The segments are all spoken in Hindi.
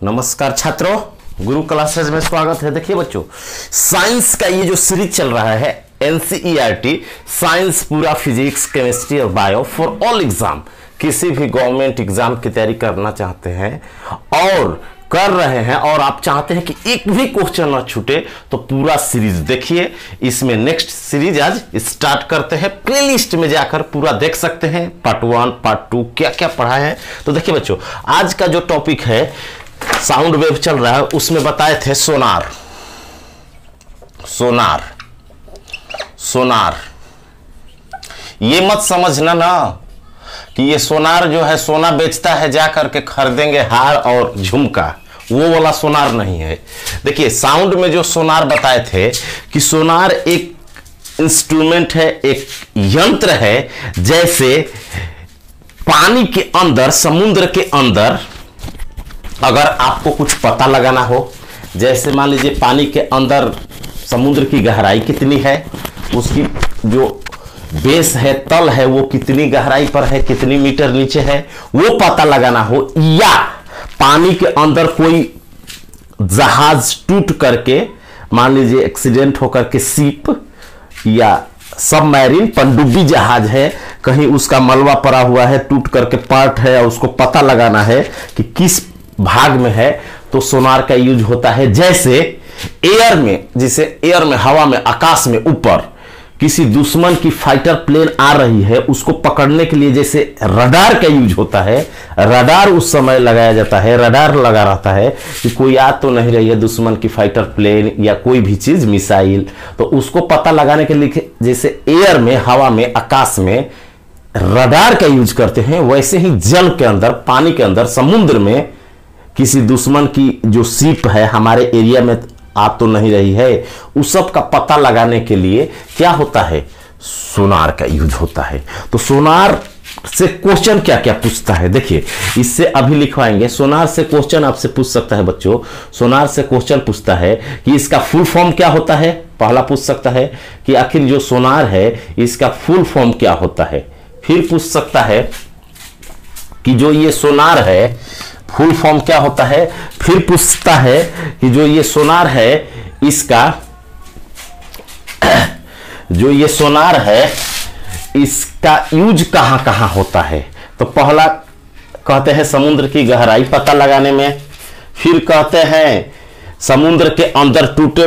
नमस्कार छात्रों, गुरु क्लासेस में स्वागत है। देखिए बच्चों, साइंस का ये जो सीरीज चल रहा है एनसीईआरटी साइंस, पूरा फिजिक्स, केमिस्ट्री और बायो फॉर ऑल एग्जाम, किसी भी गवर्नमेंट एग्जाम की तैयारी करना चाहते हैं और कर रहे हैं और आप चाहते हैं कि एक भी क्वेश्चन ना छूटे, तो पूरा सीरीज देखिए। इसमें नेक्स्ट सीरीज आज स्टार्ट करते हैं। प्लेलिस्ट में जाकर पूरा देख सकते हैं, पार्ट 1 पार्ट 2 क्या क्या पढ़ा है। तो देखिए बच्चों, आज का जो टॉपिक है साउंड वेव चल रहा है, उसमें बताए थे सोनार। सोनार सोनार ये मत समझना ना कि ये सोनार जो है सोना बेचता है, जा करके खरीदेंगे हार और झुमका, वो वाला सोनार नहीं है। देखिए, साउंड में जो सोनार बताए थे कि सोनार एक इंस्ट्रूमेंट है, एक यंत्र है। जैसे पानी के अंदर, समुद्र के अंदर अगर आपको कुछ पता लगाना हो, जैसे मान लीजिए पानी के अंदर समुद्र की गहराई कितनी है, उसकी जो बेस है, तल है, वो कितनी गहराई पर है, कितनी मीटर नीचे है, वो पता लगाना हो, या पानी के अंदर कोई जहाज टूट करके, मान लीजिए एक्सीडेंट होकर के शिप या सबमरीन पनडुब्बी जहाज है, कहीं उसका मलबा पड़ा हुआ है, टूट करके पार्ट है, और उसको पता लगाना है कि किस भाग में है, तो सोनार का यूज होता है। जैसे एयर में, जिसे एयर में, हवा में, आकाश में ऊपर किसी दुश्मन की फाइटर प्लेन आ रही है, उसको पकड़ने के लिए जैसे रडार का यूज होता है। रडार उस समय लगाया जाता है, रडार लगा रहता है कि कोई आ तो नहीं रही है दुश्मन की फाइटर प्लेन या कोई भी चीज, मिसाइल, तो उसको पता लगाने के लिए जैसे एयर में, हवा में, आकाश में रडार का यूज करते हैं, वैसे ही जल के अंदर, पानी के अंदर, समुद्र में किसी दुश्मन की जो शिप है हमारे एरिया में आ तो नहीं रही है, उस सब का पता लगाने के लिए क्या होता है, सोनार का यूज होता है। तो सोनार से क्वेश्चन क्या क्या पूछता है, देखिए इससे अभी लिखवाएंगे। सोनार से क्वेश्चन आपसे पूछ सकता है बच्चों, सोनार से क्वेश्चन पूछता है कि इसका फुल फॉर्म क्या होता है। पहला पूछ सकता है कि आखिर जो सोनार है इसका फुल फॉर्म क्या होता है। फिर पूछ सकता है कि जो ये सोनार है फुल फॉर्म क्या होता है। फिर पूछता है कि जो ये सोनार है इसका, जो ये सोनार है इसका यूज कहां कहां होता है। तो पहला कहते हैं समुद्र की गहराई पता लगाने में, फिर कहते हैं समुद्र के अंदर टूटे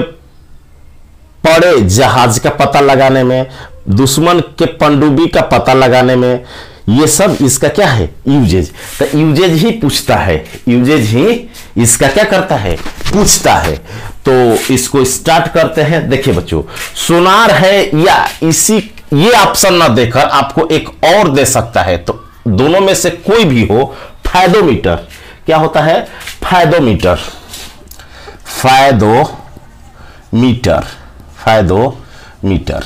पड़े जहाज का पता लगाने में, दुश्मन के पनडुब्बी का पता लगाने में। ये सब इसका क्या है, यूजेज। तो यूजेज ही पूछता है, यूजेज ही इसका क्या करता है, पूछता है। तो इसको स्टार्ट करते हैं। देखिए बच्चों, सोनार है या इसी, ये ऑप्शन ना देकर आपको एक और दे सकता है, तो दोनों में से कोई भी हो। फायदोमीटर क्या होता है, फायदोमीटर, फायदोमीटर, फायदोमीटर,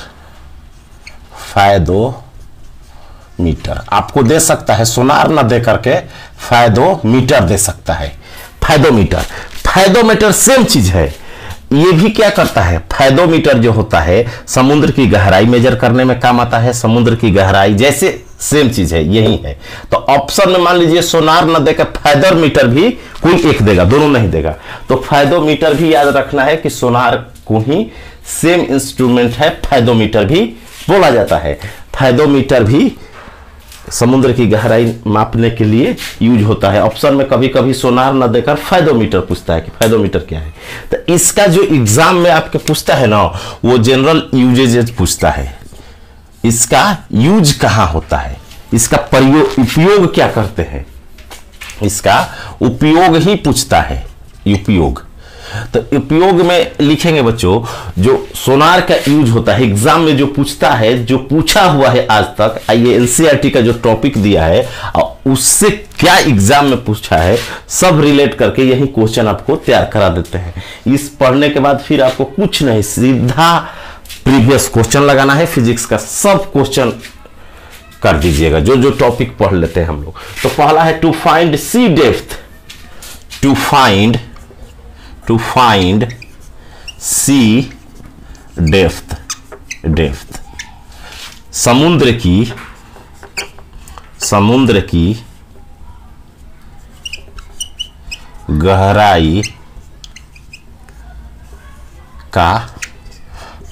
फायदोमीटर आपको दे सकता है। सोनार ना दे करके फायदोमीटर दे सकता है। फायदोमीटर, फायदोमीटर सेम चीज है। ये भी क्या करता है, फायदोमीटर जो होता है समुद्र की गहराई मेजर करने में काम आता है। समुद्र की गहराई जैसे सेम चीज है, यही है। तो ऑप्शन में मान लीजिए सोनार ना देकर फायदोमीटर भी कोई एक देगा, दोनों नहीं देगा। तो फायदोमीटर भी याद रखना है कि सोनार को ही सेम इंस्ट्रूमेंट है, फायदोमीटर भी बोला जाता है। फायदोमीटर भी समुद्र की गहराई मापने के लिए यूज होता है। ऑप्शन में कभी कभी सोनार न देकर फायदोमीटर पूछता है कि फायदोमीटर क्या है। तो इसका जो एग्जाम में आपके पूछता है ना, वो जनरल यूजेज पूछता है। इसका यूज कहां होता है, इसका उपयोग क्या करते हैं, इसका उपयोग ही पूछता है, उपयोग। तो उपयोग में लिखेंगे बच्चों, जो सोनार का यूज होता है एग्जाम में जो पूछता है, जो पूछा हुआ है आज तक, ये एनसीईआरटी का जो टॉपिक दिया है और उससे क्या एग्जाम में पूछा है, सब रिलेट करके यही क्वेश्चन आपको तैयार करा देते हैं। इस पढ़ने के बाद फिर आपको कुछ नहीं, सीधा प्रीवियस क्वेश्चन लगाना है। फिजिक्स का सब क्वेश्चन कर दीजिएगा, जो जो टॉपिक पढ़ लेते हैं हम लोग। तो पहला है to find sea depth, to find sea depth, depth समुद्र की गहराई का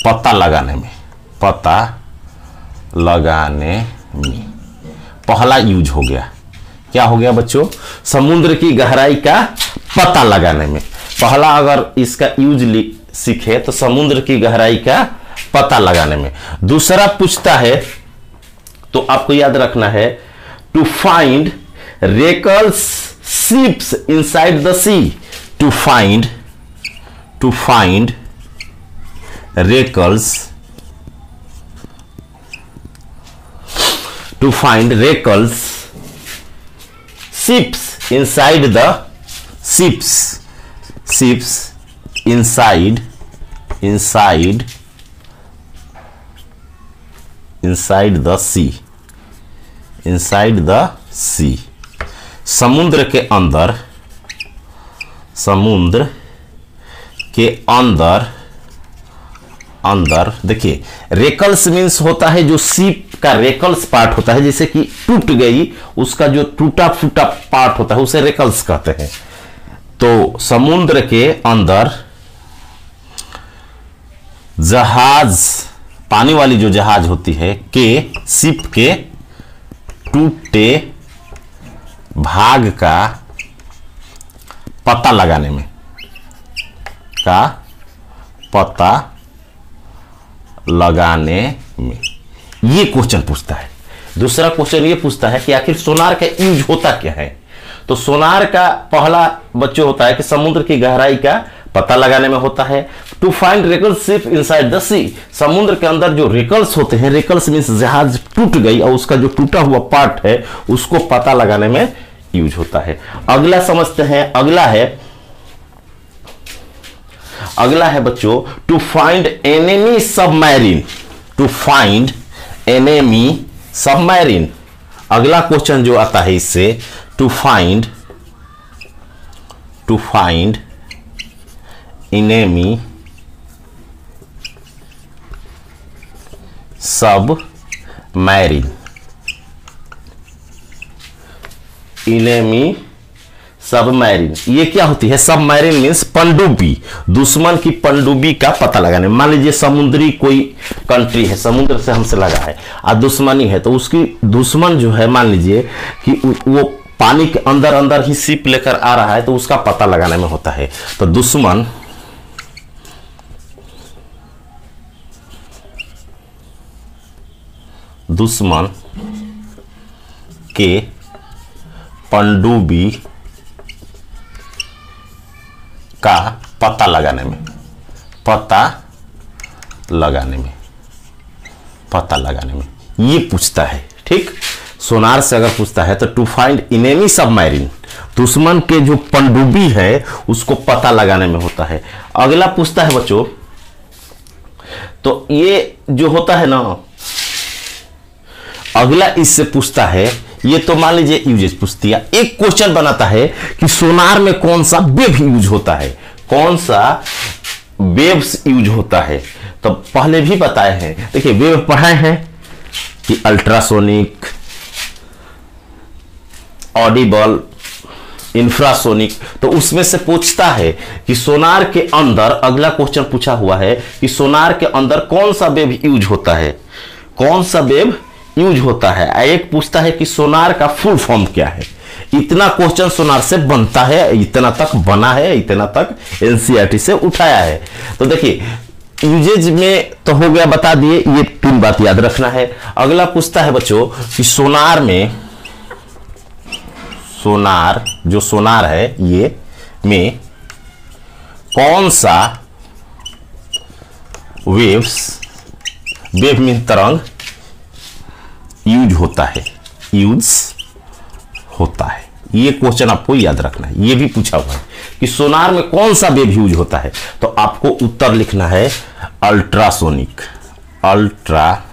पता लगाने में, पता लगाने में पहला यूज हो गया। क्या हो गया बच्चों? समुद्र की गहराई का पता लगाने में पहला अगर इसका यूज सीखे तो समुद्र की गहराई का पता लगाने में। दूसरा पूछता है तो आपको याद रखना है to find reckless ships inside the sea. To find reckless, to find reckless ships inside the ships inside the sea, inside the sea, समुद्र के अंदर, समुद्र के अंदर, अंदर देखिए रेकल्स मीन्स होता है जो सीप का रेकल्स पार्ट होता है, जैसे कि टूट गई उसका जो टूटा फूटा पार्ट होता है उसे रेकल्स कहते हैं। तो समुद्र के अंदर जहाज, पानी वाली जो जहाज होती है के शिप के टूटे भाग का पता लगाने में, का पता लगाने में ये क्वेश्चन पूछता है। दूसरा क्वेश्चन ये पूछता है कि आखिर सोनार का यूज होता क्या है। तो सोनार का पहला बच्चों होता है कि समुद्र की गहराई का पता लगाने में होता है। To find reckless ship inside the sea, समुद्र के अंदर जो रेकल्स होते हैं, रेकल्स मींस जहाज टूट गई और उसका जो टूटा हुआ पार्ट है उसको पता लगाने में यूज होता है। अगला समझते हैं, अगला है बच्चों to find enemy submarine. To find enemy submarine, अगला क्वेश्चन जो आता है इससे to find enemy submarine, enemy submarine ये क्या होती है? सबमरीन मीन्स पनडुब्बी, दुश्मन की पनडुब्बी का पता लगाने। मान लीजिए समुद्री कोई कंट्री है, समुद्र से हमसे लगा है और दुश्मनी है, तो उसकी दुश्मन जो है मान लीजिए कि वो पानी के अंदर अंदर ही शिप लेकर आ रहा है, तो उसका पता लगाने में होता है। तो दुश्मन के पनडुब्बी का पता लगाने में, पता लगाने में ये पूछता है। ठीक, सोनार से अगर पूछता है तो टू फाइंड एनिमी सबमरीन, दुश्मन के जो पनडुब्बी है उसको पता लगाने में होता है। अगला पूछता है बच्चों, तो ये जो होता है ना, अगला इससे पूछता है, ये तो मान लीजिए यूजेज पूछ दिया। एक क्वेश्चन बनाता है कि सोनार में कौन सा वेव यूज होता है, कौन सा वेव्स यूज होता है। तो पहले भी बताए हैं, देखिए वेव पढ़ाए हैं कि अल्ट्रासोनिक, ऑडिबल, इंफ्रासोनिक। तो उसमें से पूछता है कि सोनार के अंदर, अगला क्वेश्चन पूछा हुआ है कि सोनार के अंदर कौन सा वेव यूज होता है, कौन सा वेव यूज होता है। एक पूछता है कि सोनार का फुल फॉर्म क्या है। इतना क्वेश्चन सोनार से बनता है, इतना तक बना है, इतना तक एनसीईआरटी से उठाया है। तो देखिए यूजेज में तो हो गया, बता दिए, ये 3 बात याद रखना है। अगला पूछता है बच्चों कि सोनार में, सोनार जो सोनार है ये में कौन सा वेव्स, वेव मीन तरंग यूज होता है, यूज होता है। ये क्वेश्चन आपको याद रखना है, ये भी पूछा हुआ है कि सोनार में कौन सा वेव यूज होता है। तो आपको उत्तर लिखना है अल्ट्रासोनिक, अल्ट्रासोनिक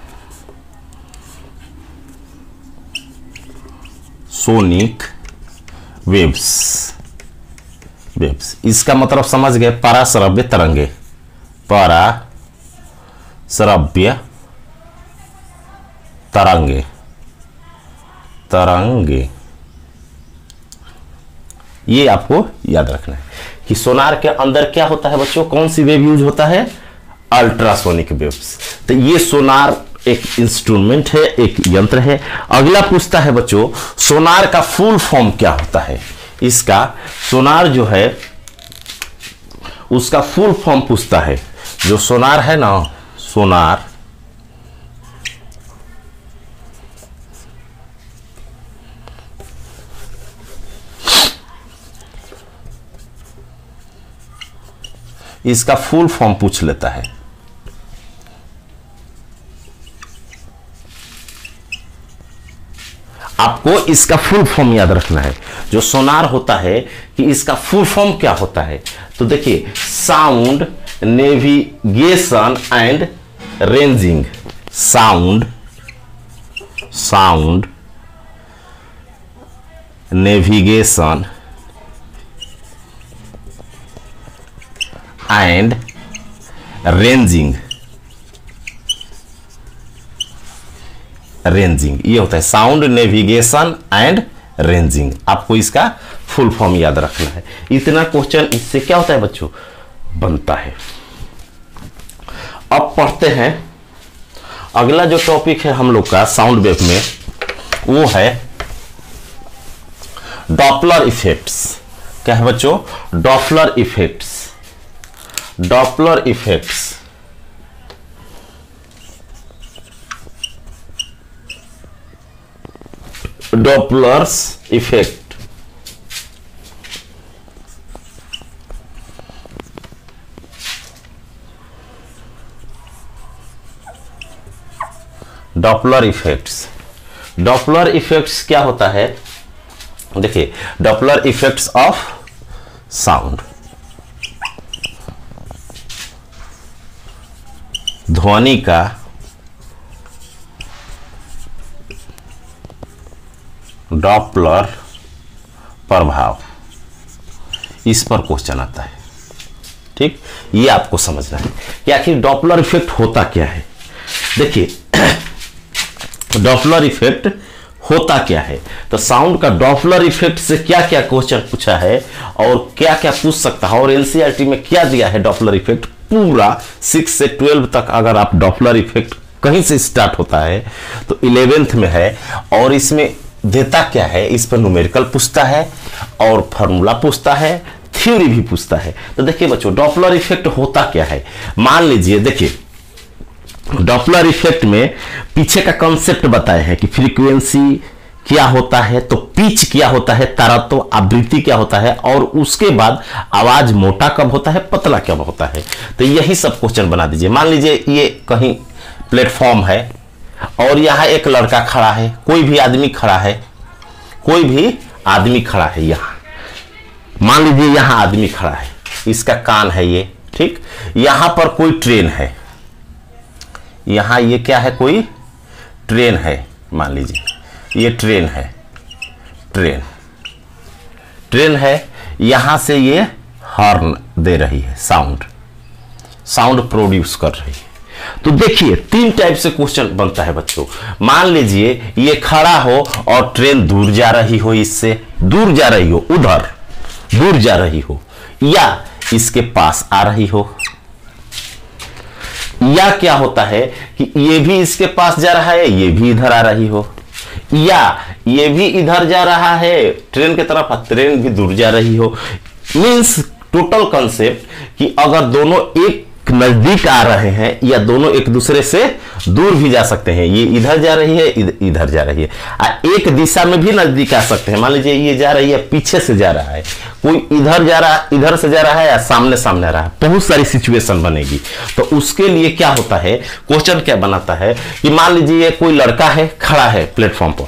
वेव्स, इसका मतलब समझ गए, पराश्रव्य तरंगे, पराश्रव्य तरंगे, ये आपको याद रखना है कि सोनार के अंदर क्या होता है बच्चों, कौन सी वेव यूज होता है, अल्ट्रासोनिक वेव्स। तो ये सोनार एक इंस्ट्रूमेंट है, एक यंत्र है। अगला पूछता है बच्चों सोनार का फुल फॉर्म क्या होता है। इसका सोनार जो है उसका फुल फॉर्म पूछता है। जो सोनार है ना, सोनार इसका फुल फॉर्म पूछ लेता है। आपको इसका फुल फॉर्म याद रखना है। जो सोनार होता है कि इसका फुल फॉर्म क्या होता है, तो देखिए sound navigation and ranging, sound navigation and ranging, ये होता है साउंड नेविगेशन एंड रेंजिंग। आपको इसका फुल फॉर्म याद रखना है। इतना क्वेश्चन इससे क्या होता है बच्चों, बनता है। अब पढ़ते हैं अगला जो टॉपिक है हम लोग का साउंड वेव में, वो है डॉपलर इफेक्ट्स। क्या है बच्चों, Doppler effects. Doppler effects Doppler's effect. Doppler effects, Doppler effects क्या होता है, देखिए डॉपलर इफेक्ट्स ऑफ साउंड, ध्वनि का डॉपलर प्रभाव, इस पर क्वेश्चन आता है। ठीक, ये आपको समझना है कि आखिर डॉपलर इफेक्ट होता क्या है। देखिए डॉपलर इफेक्ट होता क्या है, तो साउंड का डॉपलर इफेक्ट से क्या क्या क्वेश्चन पूछा है और क्या क्या पूछ सकता है, और एनसीईआरटी में क्या दिया है डॉपलर इफेक्ट, पूरा 6 से 12 तक अगर आप डॉपलर इफेक्ट कहीं से स्टार्ट होता है तो 11th में है। और इसमें देता क्या है, इस पर न्यूमेरिकल पूछता है और फार्मूला पूछता है, थ्योरी भी पूछता है। तो देखिए बच्चों डॉपलर इफेक्ट होता क्या है। मान लीजिए देखिए डॉपलर इफेक्ट में पीछे का कॉन्सेप्ट बताया है कि फ्रीक्वेंसी क्या होता है, तो पिच क्या होता है, तारत्व आवृत्ति क्या होता है, और उसके बाद आवाज मोटा कब होता है, पतला कब होता है। तो यही सब क्वेश्चन बना दीजिए। मान लीजिए ये कहीं प्लेटफॉर्म है और यहाँ एक लड़का खड़ा है, कोई भी आदमी खड़ा है, कोई भी आदमी खड़ा है। यहाँ मान लीजिए यहाँ आदमी खड़ा है, इसका कान है ये, ठीक। यहाँ पर कोई ट्रेन है, यहाँ ये क्या है, कोई ट्रेन है, मान लीजिए ये ट्रेन है, ट्रेन है। यहाँ से ये हॉर्न दे रही है, साउंड प्रोड्यूस कर रही है। तो देखिए 3 टाइप से क्वेश्चन बनता है बच्चों। मान लीजिए ये खड़ा हो और ट्रेन दूर जा रही हो, इससे दूर जा रही हो, उधर दूर जा रही हो, या इसके पास आ रही हो, या क्या होता है कि ये भी इसके पास जा रहा है, ये भी इधर आ रही हो, या ये भी इधर जा रहा है ट्रेन की तरफ, ट्रेन भी दूर जा रही हो। मींस टोटल कॉन्सेप्ट कि अगर दोनों एक नजदीक आ रहे हैं या दोनों एक दूसरे से दूर भी जा सकते हैं, ये इधर जा रही है, इधर जा रही है, एक दिशा में भी नजदीक आ सकते हैं। मान लीजिए ये जा रही है, पीछे से जा रहा है, कोई इधर जा रहा है, इधर से जा रहा है, या सामने सामने आ रहा है, बहुत सारी सिचुएशन बनेगी। तो उसके लिए क्या होता है, क्वेश्चन क्या बनाता है कि मान लीजिए कोई लड़का है, खड़ा है प्लेटफॉर्म पर,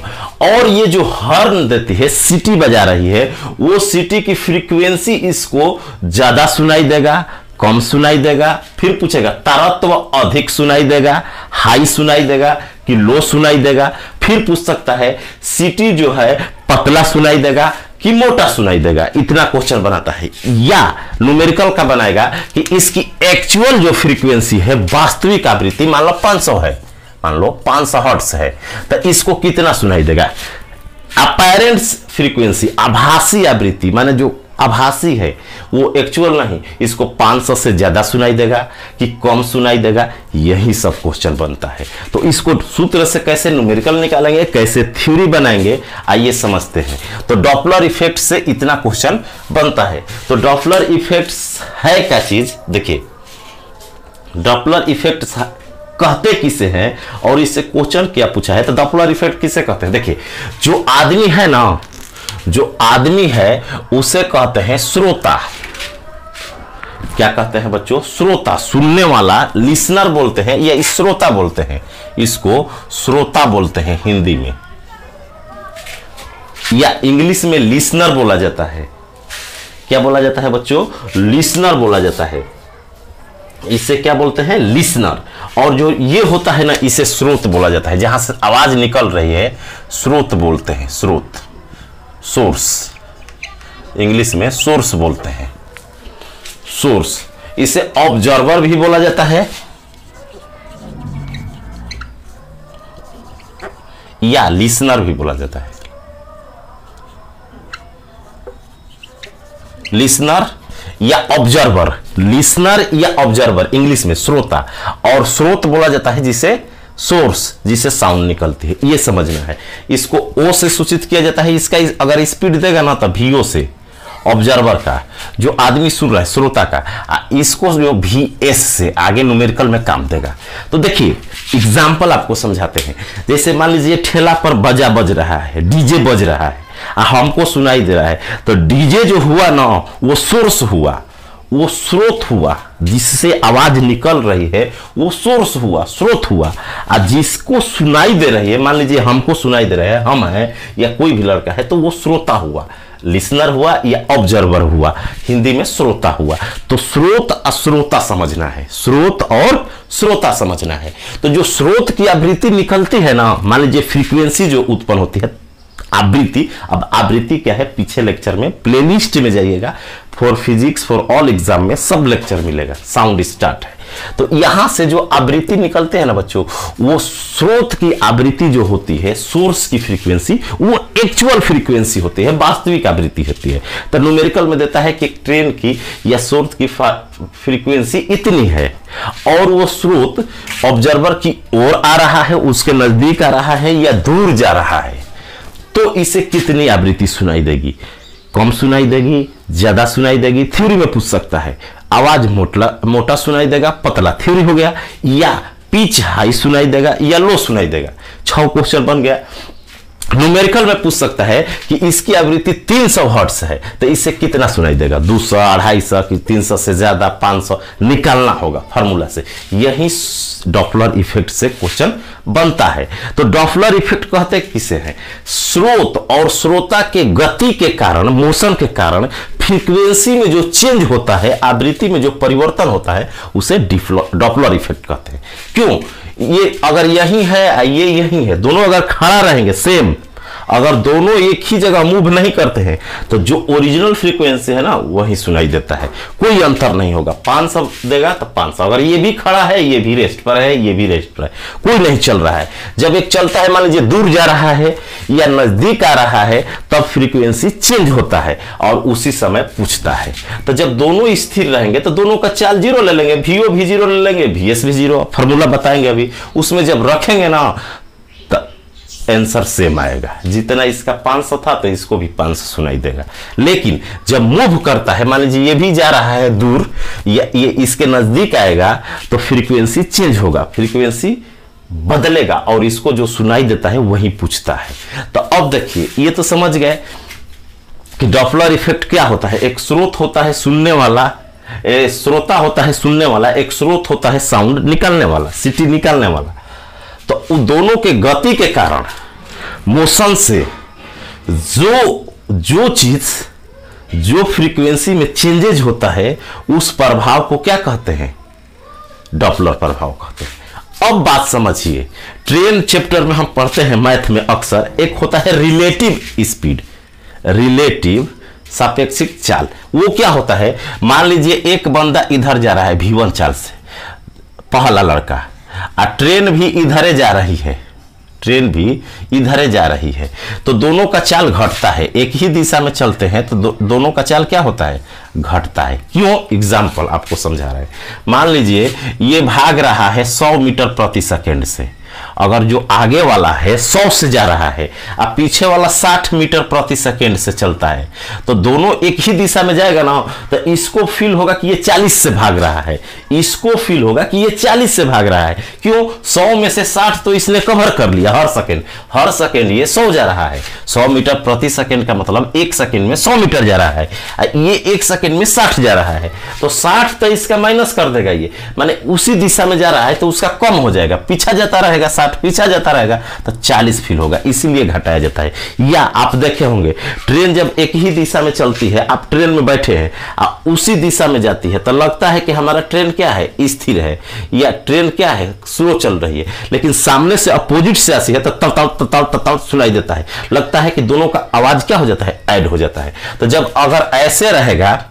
और ये जो हॉर्न देती है, सीटी बजा रही है, वो सीटी की फ्रीक्वेंसी इसको ज्यादा सुनाई देगा, कम सुनाई देगा। फिर पूछेगा तारत्व अधिक सुनाई देगा, हाई सुनाई देगा कि लो सुनाई देगा। फिर पूछ सकता है सीटी जो है पतला सुनाई देगा कि मोटा सुनाई देगा। इतना क्वेश्चन बनाता है। या न्यूमेरिकल का बनाएगा कि इसकी एक्चुअल जो फ्रीक्वेंसी है, वास्तविक आवृत्ति मान लो 500 है, मान लो 500 हर्ट्ज है, तो इसको कितना सुनाई देगा। अपेरेंट फ्रीक्वेंसी, आभासी आवृत्ति, माने जो आभासी है वो एक्चुअल नहीं, इसको 500 से ज्यादा सुनाई देगा कि कम सुनाई देगा, यही सब क्वेश्चन बनता है। तो इसको सूत्र से कैसे न्यूमेरिकल निकालेंगे, कैसे थ्योरी बनाएंगे, आइए समझते हैं। तो डॉपलर इफेक्ट से इतना क्वेश्चन बनता है। तो डॉपलर इफेक्ट है क्या चीज, देखिए डॉपलर इफेक्ट कहते किसे हैं और इससे क्वेश्चन क्या पूछा है। तो डॉपलर इफेक्ट किसे कहते हैं, देखिए जो आदमी है ना, जो आदमी है उसे कहते हैं श्रोता। क्या कहते हैं बच्चों, श्रोता, सुनने वाला, लिसनर बोलते हैं या श्रोता बोलते हैं, इसको श्रोता बोलते हैं हिंदी में, या इंग्लिश में लिसनर बोला जाता है। क्या बोला जाता है बच्चों, लिसनर बोला जाता है। इसे क्या बोलते हैं, लिसनर। और जो ये होता है ना, इसे स्रोत बोला जाता है, जहां से आवाज निकल रही है स्रोत बोलते हैं, स्रोत, सोर्स, इंग्लिश में सोर्स बोलते हैं, सोर्स। इसे ऑब्जर्वर भी बोला जाता है या लिसनर भी बोला जाता है, लिसनर या ऑब्जर्वर, लिसनर या ऑब्जर्वर, इंग्लिश में श्रोता, और स्रोत बोला जाता है जिसे सोर्स, जिसे साउंड निकलती है, ये समझना है। इसको ओ से सूचित किया जाता है, इसका अगर स्पीड देगा ना तो वीओ से, ऑब्जर्वर का, जो आदमी सुन रहा है श्रोता का, इसको जो VS से आगे न्यूमेरिकल में काम देगा। तो देखिए एग्जाम्पल आपको समझाते हैं। जैसे मान लीजिए ठेला पर बाजा बज रहा है, डीजे बज रहा है, हमको सुनाई दे रहा है, तो डीजे जो हुआ ना वो सोर्स हुआ, वो स्रोत हुआ, जिससे आवाज निकल रही है वो सोर्स हुआ, स्रोत हुआ। और जिसको सुनाई दे रही है, मान लीजिए हमको सुनाई दे रहा है, हम हैं या कोई भी लड़का है, तो वो श्रोता हुआ, लिसनर हुआ या ऑब्जर्वर हुआ, हिंदी में श्रोता हुआ। तो स्रोत अश्रोता समझना है, स्रोत और श्रोता समझना है। तो जो स्रोत की आवृत्ति निकलती है ना, मान लीजिए फ्रीक्वेंसी जो उत्पन्न होती है, आवृत्ति। अब आवृत्ति क्या है, पीछे लेक्चर में प्लेलिस्ट में जाइएगा, for physics for all exam में सब लेक्चर मिलेगा, साउंड स्टार्ट है। तो यहां से जो आवृत्ति निकलते हैं ना बच्चों, वो स्रोत की आवृत्ति जो होती है, सोर्स की फ्रीक्वेंसी, वो एक्चुअल फ्रीक्वेंसी होती है, वास्तविक आवृत्ति होती है। तो न्यूमेरिकल में देता है कि ट्रेन की या स्रोत की फ्रीक्वेंसी इतनी है, और वो स्रोत ऑब्जर्वर की ओर आ रहा है, उसके नजदीक आ रहा है या दूर जा रहा है, तो इसे कितनी आवृत्ति सुनाई देगी, कम सुनाई देगी, ज्यादा सुनाई देगी, थ्योरी में पूछ सकता है। आवाज मोटा सुनाई देगा, पतला, थ्योरी हो गया, या पिच हाई सुनाई देगा या लो सुनाई देगा, 6 क्वेश्चन बन गया। न्यूमेरिकल में पूछ सकता है कि इसकी आवृत्ति 300 हर्ट्ज है, तो इससे कितना सुनाई देगा, 200, 250 कि 300 से ज्यादा, 500 निकालना होगा फार्मूला से। यही डॉपलर इफेक्ट से क्वेश्चन बनता है। तो डॉपलर इफेक्ट कहते किसे हैं, स्रोत और श्रोता के गति के कारण, मोशन के कारण फ्रीक्वेंसी में जो चेंज होता है, आवृत्ति में जो परिवर्तन होता है, उसे डॉपलर इफेक्ट कहते हैं। क्यों, ये अगर यही है, ये यही है, दोनों अगर खड़ा रहेंगे सेम, अगर दोनों एक ही जगह मूव नहीं करते हैं, तो जो ओरिजिनल फ्रीक्वेंसी है ना वही सुनाई देता है, कोई अंतर नहीं होगा। 500 देगा तो 500, अगर ये भी खड़ा है, ये भी रेस्ट पर है, ये भी रेस्ट पर है, कोई नहीं चल रहा है। जब एक चलता है, मान लीजिए दूर जा रहा है या नजदीक आ रहा है, तब फ्रीक्वेंसी चेंज होता है और उसी समय पूछता है। तो जब दोनों स्थिर रहेंगे तो दोनों का चाल 0 ले लेंगे, VO भी 0 ले लेंगे, VS भी 0, फॉर्मूला बताएंगे अभी, उसमें जब रखेंगे ना आंसर सेम आएगा। जितना इसका 500 था तो इसको भी 500 सुनाई देगा। लेकिन जब मूव करता है, मान लीजिए ये भी जा रहा है दूर, या ये इसके नजदीक आएगा, तो फ्रीक्वेंसी चेंज होगा, फ्रीक्वेंसी बदलेगा और इसको जो सुनाई देता है वही पूछता है। तो अब देखिए, ये तो समझ गए कि डॉपलर इफेक्ट क्या होता है। एक स्रोत होता है सुनने वाला, श्रोता होता है सुनने वाला, एक स्रोत होता है साउंड निकालने वाला, सिटी निकालने वाला। तो उन दोनों के गति के कारण, मोशन से जो चीज, जो फ्रीक्वेंसी में चेंजेज होता है, उस प्रभाव को क्या कहते हैं, डॉपलर प्रभाव कहते हैं। अब बात समझिए, ट्रेन चैप्टर में हम पढ़ते हैं मैथ में अक्सर, एक होता है रिलेटिव स्पीड, रिलेटिव सापेक्षिक चाल। वो क्या होता है, मान लीजिए एक बंदा इधर जा रहा है V1 चाल से, पहला लड़का, और ट्रेन भी इधरे जा रही है, ट्रेन भी इधर जा रही है, तो दोनों का चाल घटता है। एक ही दिशा में चलते हैं तो दोनों का चाल क्या होता है, घटता है। क्यों? एग्जाम्पल आपको समझा रहे हैं। मान लीजिए ये भाग रहा है 100 मीटर प्रति सेकेंड से, अगर जो आगे वाला है 100 से जा रहा है और पीछे वाला 60 मीटर प्रति सेकेंड से चलता है, तो दोनों एक ही दिशा में जाएगा ना, तो इसको फील होगा कि ये 40 से भाग रहा है, इसको फील होगा कि ये 40 से भाग रहा है। क्यों? 100 में से 60 तो इसने कवर कर लिया हर सेकेंड ये 100 जा रहा है। 100 मीटर प्रति सेकेंड का मतलब 1 सेकेंड में 100 मीटर जा रहा है, ये 1 सेकेंड में 60 जा रहा है, तो 60 तो इसका माइनस कर देगा, ये माने उसी दिशा में जा रहा है तो उसका कम हो जाएगा, पीछा जाता रहेगा, 60 पीछा जाता रहेगा तो 40 फील होगा, इसीलिए घटाया जाता है। या आप देखे होंगे ट्रेन जब एक ही दिशा में चलती है, आप ट्रेन में बैठे हैं और उसी दिशा में जाती है तो लगता है कि हमारा ट्रेन क्या है, स्थिर है, या ट्रेन क्या है, स्लो चल रही है, लेकिन सामने से अपोजिट से आती है तो तल सुनाई देता है, लगता है कि दोनों का आवाज क्या हो जाता है, ऐड हो जाता है। तो जब अगर ऐसे रहेगा,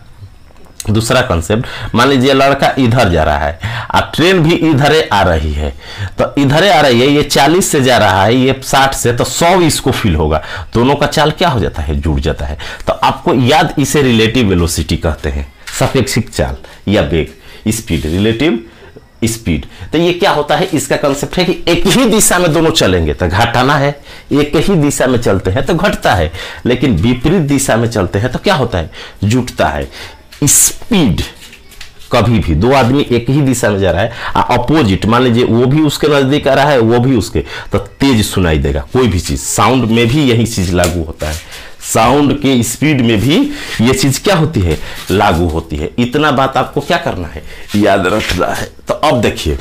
दूसरा कॉन्सेप्ट, मान लीजिए लड़का इधर जा रहा है और ट्रेन भी इधरे आ रही है, तो इधरे आ रही है, ये 40 से जा रहा है, ये 60 से, तो 100 इसको फील होगा, दोनों का चाल क्या हो जाता है, जुड़ जाता है। तो आपको याद, इसे रिलेटिव वेलोसिटी कहते हैं, सापेक्षिक चाल या वेग, स्पीड, रिलेटिव स्पीड। तो ये क्या होता है, इसका कंसेप्ट है कि एक ही दिशा में दोनों चलेंगे तो घटाना है, एक ही दिशा में चलते हैं तो घटता है, लेकिन विपरीत दिशा में चलते हैं तो क्या होता है, जुटता है। स्पीड कभी भी, दो आदमी एक ही दिशा में जा रहा है, अपोजिट, मान लीजिए वो भी उसके नजदीक आ रहा है, वो भी उसके, तो तेज सुनाई देगा कोई भी चीज। साउंड में भी यही चीज लागू होता है, साउंड के स्पीड में भी ये चीज क्या होती है, लागू होती है। इतना बात आपको क्या करना है, याद रखना है। तो अब देखिए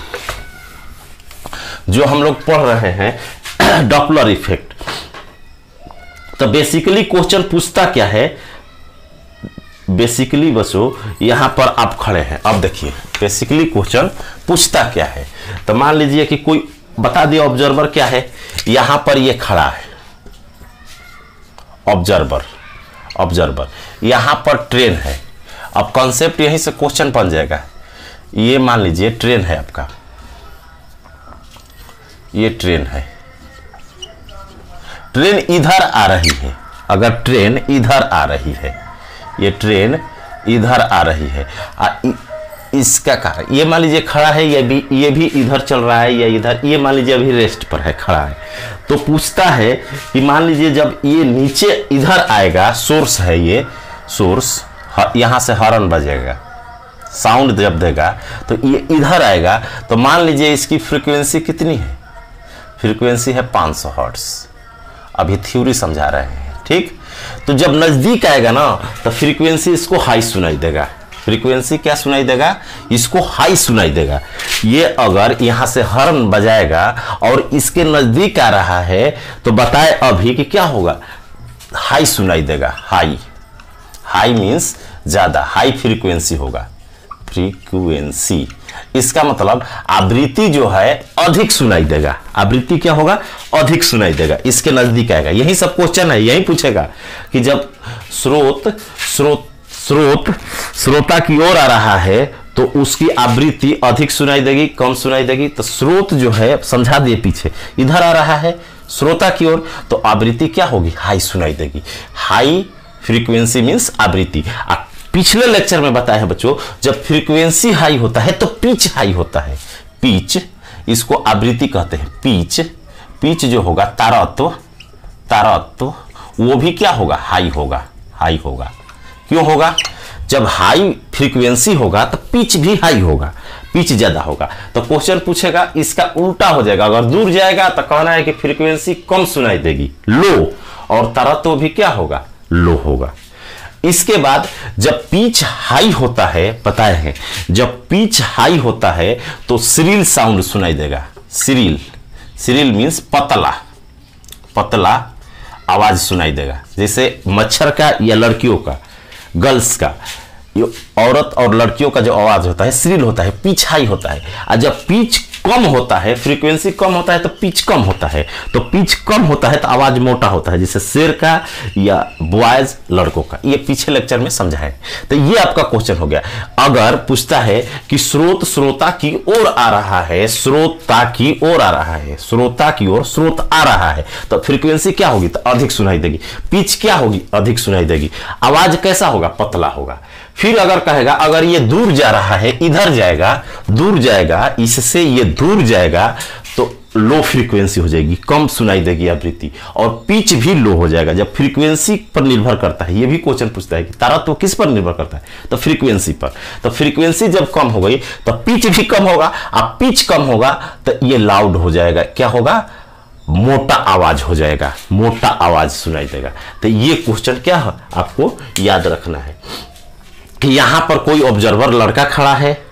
जो हम लोग पढ़ रहे हैं डॉपलर इफेक्ट, तो बेसिकली क्वेश्चन पूछता क्या है, बेसिकली बसो यहां पर आप खड़े हैं, अब देखिए बेसिकली क्वेश्चन पूछता क्या है। तो मान लीजिए कि कोई बता दिया ऑब्जर्वर क्या है, यहां पर ये खड़ा है ऑब्जर्वर, यहां पर ट्रेन है। अब कॉन्सेप्ट यहीं से क्वेश्चन बन जाएगा। ये मान लीजिए ट्रेन है आपका, ये ट्रेन है, ट्रेन इधर आ रही है, अगर ट्रेन इधर आ रही है, ये ट्रेन इधर आ रही है, इसका कारण ये मान लीजिए खड़ा है, ये भी इधर चल रहा है या इधर, ये मान लीजिए अभी रेस्ट पर है, खड़ा है। तो पूछता है कि मान लीजिए जब ये नीचे इधर आएगा, सोर्स है ये सोर्स, यहां से हॉर्न बजेगा, साउंड जब देगा तो ये इधर आएगा, तो मान लीजिए इसकी फ्रीक्वेंसी कितनी है, फ्रीक्वेंसी है 500 हर्ट्ज। अभी थ्योरी समझा रहे हैं, ठीक। तो जब नजदीक आएगा ना तो फ्रीक्वेंसी इसको हाई सुनाई देगा, फ्रीक्वेंसी क्या सुनाई देगा, इसको हाई सुनाई देगा। ये अगर यहां से हॉर्न बजाएगा और इसके नजदीक आ रहा है तो बताए अभी कि क्या होगा, हाई सुनाई देगा, हाई मींस ज्यादा, हाई फ्रीक्वेंसी होगा, फ्रीक्वेंसी, इसका मतलब आवृत्ति जो है अधिक सुनाई देगा, आवृत्ति क्या होगा, अधिक सुनाई देगा, इसके नजदीक आएगा। यही सब क्वेश्चन है, यही पूछेगा कि जब श्रोता की ओर आ रहा है तो उसकी आवृत्ति अधिक सुनाई देगी, कम सुनाई देगी। तो स्रोत जो है समझा दिए, पीछे इधर आ रहा है श्रोता की ओर, तो आवृत्ति क्या होगी, हाई सुनाई देगी। हाई फ्रीक्वेंसी मींस आवृत्ति। पिछले लेक्चर में बताया है बच्चों, जब फ्रीक्वेंसी हाई होता है तो पिच हाई होता है, पिच, इसको आवृत्ति कहते हैं। पिच जो होगा, तारत्व वो भी क्या होगा, हाई होगा। क्यों होगा, जब हाई फ्रीक्वेंसी होगा तो पिच भी हाई होगा, पिच ज्यादा होगा। तो क्वेश्चन पूछेगा, इसका उल्टा हो जाएगा, अगर दूर जाएगा तो कहना है कि फ्रीक्वेंसी कम सुनाई देगी, लो, और तारत्व भी क्या होगा, लो होगा। इसके बाद जब पिच हाई होता है, पता है जब पिच हाई होता है तो श्रील साउंड सुनाई देगा, श्रील मींस पतला आवाज सुनाई देगा, जैसे मच्छर का या लड़कियों का, गर्ल्स का, ये औरत और लड़कियों का जो आवाज होता है श्रील होता है, पिच हाई होता है। और जब पिच कम होता है, फ्रीक्वेंसी कम होता है तो पिच कम होता है, तो पिच कम होता है तो आवाज मोटा होता है, जैसे शेर का या बॉयज लड़कों का। ये पीछे लेक्चर में समझा है। तो ये आपका क्वेश्चन हो गया। अगर पूछता है कि स्रोत श्रोता की ओर आ रहा है, श्रोता की ओर आ रहा है, श्रोता की ओर स्रोत आ रहा है, तो फ्रीक्वेंसी क्या होगी? तो अधिक सुनाई देगी। पिच क्या होगी? अधिक सुनाई देगी। आवाज कैसा होगा? पतला होगा। फिर अगर कहेगा अगर ये दूर जा रहा है, इधर जाएगा, दूर जाएगा, इससे ये दूर जाएगा, तो लो फ्रीक्वेंसी हो जाएगी, कम सुनाई देगी आवृत्ति, और पिच भी लो हो जाएगा। जब फ्रीक्वेंसी पर निर्भर करता है, ये भी क्वेश्चन पूछता है कि तारत्व किस पर निर्भर करता है? तो फ्रीक्वेंसी पर। तो फ्रीक्वेंसी जब कम हो गई तो पिच भी कम होगा, अब पिच कम होगा तो ये लाउड हो जाएगा। क्या होगा? मोटा आवाज हो जाएगा, मोटा आवाज सुनाई देगा। तो ये क्वेश्चन क्या है आपको याद रखना है कि यहां पर कोई ऑब्जर्वर लड़का खड़ा है,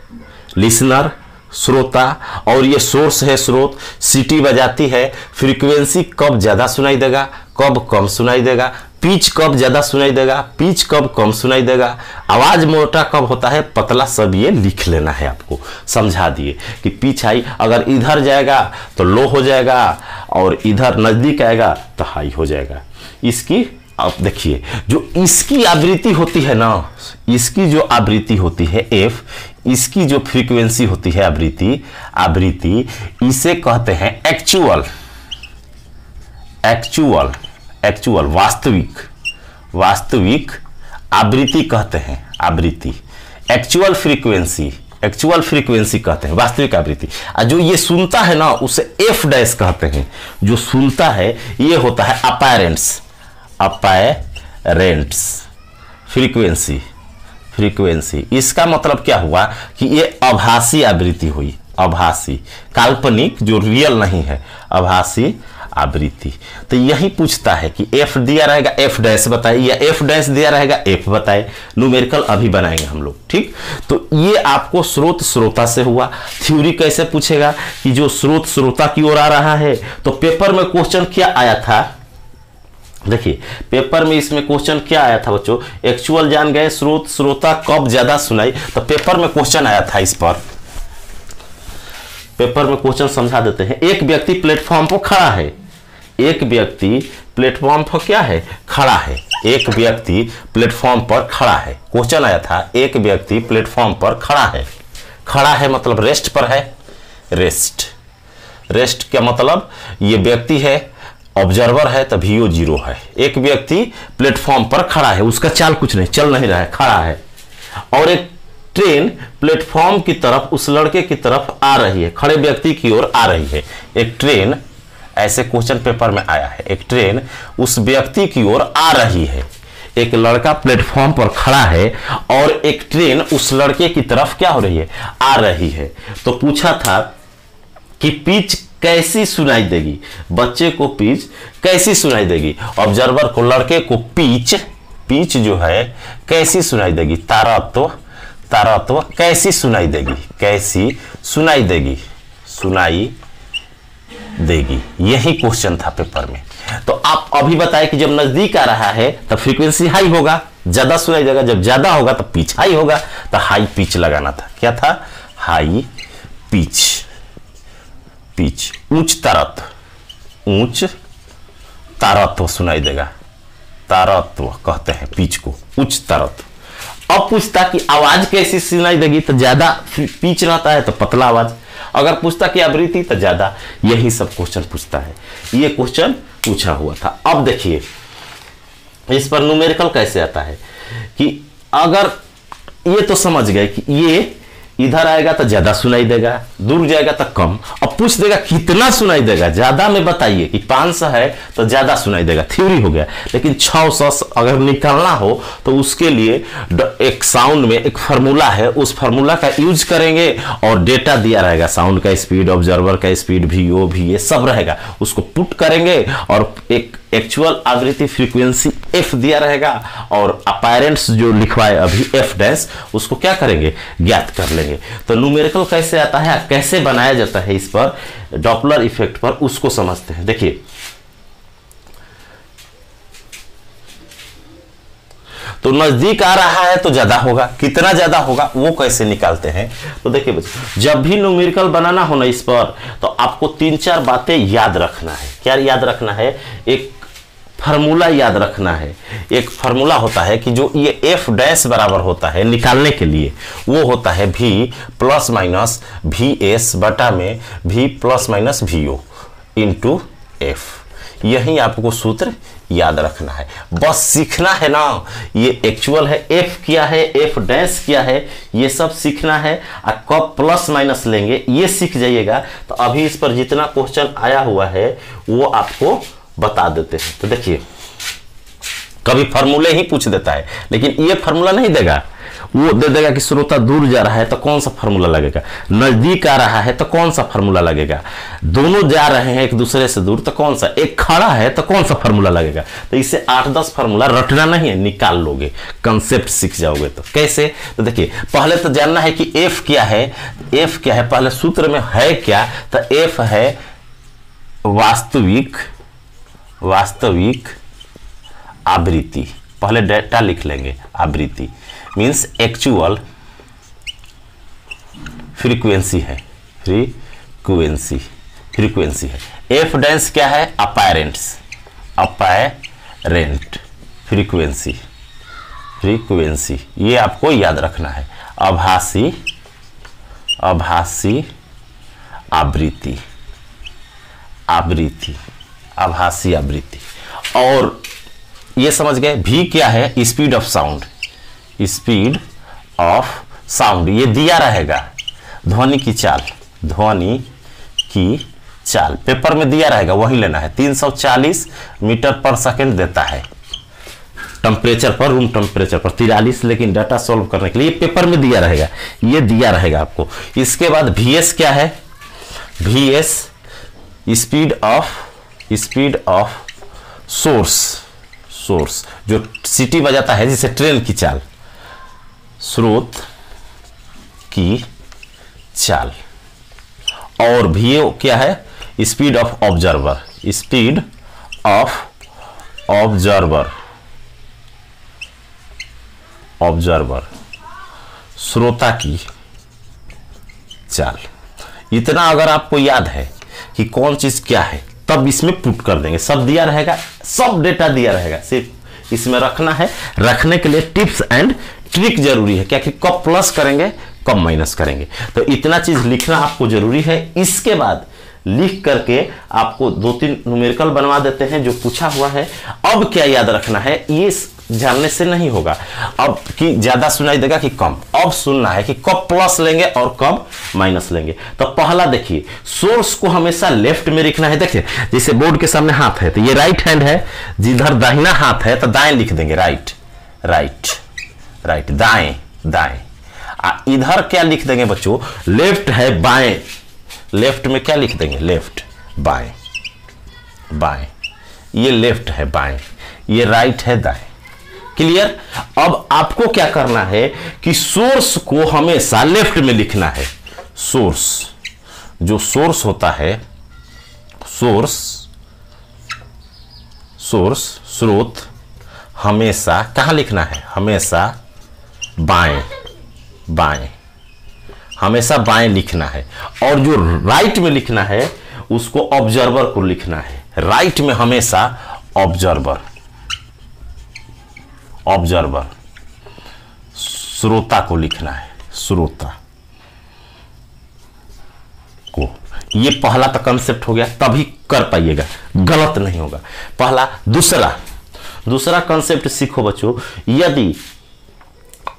लिसनर, श्रोता, और ये सोर्स है स्रोत, सीटी बजाती है। फ्रीक्वेंसी कब ज्यादा सुनाई देगा, कब कम सुनाई देगा, पिच कब ज्यादा सुनाई देगा, पिच कब कम सुनाई देगा, आवाज मोटा कब होता है, पतला, सब ये लिख लेना है। आपको समझा दिए कि पिच हाई अगर इधर जाएगा तो लो हो जाएगा, और इधर नजदीक आएगा तो हाई हो जाएगा। इसकी अब देखिए, जो इसकी आवृत्ति होती है ना, इसकी जो आवृत्ति होती है एफ, इसकी जो फ्रीक्वेंसी होती है आवृत्ति, इसे कहते हैं एक्चुअल, वास्तविक आवृत्ति कहते हैं। आवृत्ति एक्चुअल फ्रीक्वेंसी कहते हैं, वास्तविक आवृत्ति। और जो ये सुनता है ना, उसे एफ डैश कहते हैं। जो सुनता है ये होता है अपैरेंट्स फ्रीक्वेंसी। इसका मतलब क्या हुआ कि ये आभासी आवृत्ति हुई, आभासी, काल्पनिक, जो रियल नहीं है, आभासी आवृत्ति। तो यही पूछता है कि एफ दिया रहेगा एफ डैश बताए, या एफ डैश दिया रहेगा एफ बताए। न्यूमेरिकल अभी बनाएंगे हम लोग, ठीक। तो ये आपको स्रोत श्रोता से हुआ। थ्योरी कैसे पूछेगा कि जो स्रोत श्रोता की ओर आ रहा है, तो पेपर में क्वेश्चन क्या आया था? देखिए पेपर में इसमें क्वेश्चन क्या आया था बच्चों? एक्चुअल जान गए, स्रोत श्रोता कब ज्यादा सुनाई। तो पेपर में क्वेश्चन आया था इस पर, पेपर में क्वेश्चन समझा देते हैं। एक व्यक्ति प्लेटफॉर्म पर खड़ा है, एक व्यक्ति प्लेटफॉर्म पर क्या है? खड़ा है। एक व्यक्ति प्लेटफॉर्म पर खड़ा है। क्वेश्चन आया था एक व्यक्ति प्लेटफॉर्म पर खड़ा है। खड़ा है मतलब रेस्ट पर है। रेस्ट क्या मतलब? ये व्यक्ति है, ऑब्जर्वर है, तो VO 0 है। एक व्यक्ति प्लेटफॉर्म पर खड़ा है, उसका चाल कुछ नहीं, चल नहीं रहा है, खड़ा है। और एक ट्रेन प्लेटफॉर्म की तरफ, उस लड़के की तरफ आ रही है, खड़े व्यक्ति की ओर आ रही है। एक ट्रेन, ऐसे क्वेश्चन पेपर में आया है, एक ट्रेन उस व्यक्ति की ओर आ रही है। एक लड़का प्लेटफॉर्म पर खड़ा है और एक ट्रेन उस लड़के की तरफ क्या हो रही है? आ रही है। तो पूछा था कि पिच कैसी सुनाई देगी? बच्चे को पिच कैसी सुनाई देगी? ऑब्जर्वर को, लड़के को पिच जो है कैसी सुनाई देगी? तारत्व कैसी सुनाई देगी? कैसी सुनाई देगी। यही क्वेश्चन था पेपर में। तो आप अभी बताएं कि जब नजदीक आ रहा है तो फ्रीक्वेंसी हाई होगा, ज्यादा सुनाई देगा। जब ज्यादा होगा तो पिच हाई होगा, तो हाई पिच लगाना था। क्या था? High pitch. उच्च तारत्व सुनाई देगा। तारत्व कहते हैं पिच को, उच्च तारत्व। अब पूछता कि आवाज कैसी सुनाई देगी? तो ज्यादा पिच रहता है तो पतला आवाज। अगर पूछता कि आवृत्ति तो ज्यादा। यही सब क्वेश्चन पूछता है। ये क्वेश्चन पूछा हुआ था। अब देखिए इस पर न्यूमेरिकल कैसे आता है कि अगर ये तो समझ गए कि ये इधर आएगा तो ज्यादा सुनाई देगा, दूर जाएगा तो कम। अब पूछ देगा कितना सुनाई देगा? ज्यादा में बताइए कि 500 है तो ज्यादा सुनाई देगा, थ्योरी हो गया। लेकिन 600 अगर निकालना हो तो उसके लिए एक साउंड में एक फार्मूला है, उस फार्मूला का यूज करेंगे और डेटा दिया रहेगा, साउंड का स्पीड, ऑब्जर्वर का स्पीड, VO ये सब रहेगा, उसको पुट करेंगे और एक एक्चुअल आवृत्ति फ्रीक्वेंसी F दिया रहेगा और अपैरेंट्स जो लिखवाए अभी F डैश, उसको क्या करेंगे? ज्ञात कर लेंगे। तो न्यूमेरिकल कैसे आता है, कैसे बनाया जाता है इस पर, डॉपलर इफेक्ट पर, उसको समझते हैं। देखिए तो नजदीक आ रहा है तो ज्यादा होगा, कितना ज्यादा होगा वो कैसे निकालते हैं? तो देखिए बच्चों, जब भी न्यूमेरिकल बनाना हो ना इस पर, तो आपको 3-4 बातें याद रखना है। क्या याद रखना है? एक फार्मूला याद रखना है। एक फार्मूला होता है कि जो ये एफ डैश बराबर होता है निकालने के लिए, वो होता है v plus minus V S बटा में v plus minus V O into F. यही आपको सूत्र याद रखना है, बस सीखना है ना। ये एक्चुअल है, एफ क्या है, एफ डैश क्या है, ये सब सीखना है। और कब प्लस माइनस लेंगे ये सीख जाइएगा, तो अभी इस पर जितना क्वेश्चन आया हुआ है वो आपको बता देते हैं। तो देखिए, कभी फार्मूले ही पूछ देता है, लेकिन ये फार्मूला नहीं देगा। वो दे देगा कि श्रोता दूर जा रहा है तो कौन सा फार्मूला लगेगा, नजदीक आ रहा है तो कौन सा फार्मूला लगेगा, दोनों जा रहे हैं एक दूसरे से दूर तो कौन सा, एक खड़ा है तो कौन सा फार्मूला लगेगा। तो इससे 8-10 फार्मूला रटना नहीं है, निकाल लोगे, कंसेप्ट सीख जाओगे। तो कैसे? तो देखिए, पहले तो जानना है कि एफ क्या है। एफ क्या है, पहले सूत्र में है क्या? तो एफ है वास्तविक आवृत्ति। पहले डेटा लिख लेंगे, आवृत्ति मीन्स एक्चुअल फ्रीक्वेंसी है, फ्रीक्वेंसी है। एफ डैश क्या है? अपैरेंट फ्रीक्वेंसी, ये आपको याद रखना है। आभासी आवृत्ति, आभासी आवृत्ति। और ये समझ गए भी क्या है? स्पीड ऑफ साउंड, ये दिया रहेगा। ध्वनि की चाल पेपर में दिया रहेगा, वही लेना है। 340 मीटर पर सेकंड देता है टेम्परेचर पर, रूम टेम्परेचर पर 43, लेकिन डाटा सॉल्व करने के लिए पेपर में दिया रहेगा, ये दिया रहेगा आपको। इसके बाद VS क्या है? VS स्पीड ऑफ सोर्स, जो सिटी बजाता है जैसे ट्रेन की चाल, स्रोत की चाल। और VO क्या है? स्पीड ऑफ ऑब्जर्वर, श्रोता की चाल। इतना अगर आपको याद है कि कौन चीज क्या है, तब इसमें पुट कर देंगे। सब दिया रहेगा, सब डेटा दिया रहेगा, सिर्फ इसमें रखना है। रखने के लिए टिप्स एंड ट्रिक जरूरी है, क्या कि कब प्लस करेंगे कब माइनस करेंगे, तो इतना चीज लिखना आपको जरूरी है। इसके बाद लिख करके आपको 2-3 न्यूमेरिकल बनवा देते हैं जो पूछा हुआ है। अब क्या याद रखना है, ये जानने से नहीं होगा। अब कि ज्यादा सुनाई देगा कि कम, अब सुनना है कि कब प्लस लेंगे और कब माइनस लेंगे। तो पहला देखिए, सोर्स को हमेशा लेफ्ट में लिखना है। देखिए, जैसे बोर्ड के सामने हाथ है तो ये राइट हैंड है, जिधर दाहिना हाथ है तो दाएं लिख देंगे, राइट, दाएं। इधर क्या लिख देंगे बच्चों? लेफ्ट है, बाएं। लेफ्ट में क्या लिख देंगे? लेफ्ट, बाएं। ये लेफ्ट है, बाएं। ये राइट है, दाएं। क्लियर? अब आपको क्या करना है कि सोर्स को हमेशा लेफ्ट में लिखना है। सोर्स, जो सोर्स होता है, स्रोत हमेशा कहां लिखना है? हमेशा बाएं, हमेशा बाएं लिखना है। और जो राइट में लिखना है उसको ऑब्जर्वर को लिखना है। राइट में हमेशा ऑब्जर्वर, श्रोता को लिखना है, श्रोता को। ये पहला तो कंसेप्ट हो गया, तभी कर पाइएगा, गलत नहीं होगा। पहला। दूसरा कंसेप्ट सीखो बच्चों, यदि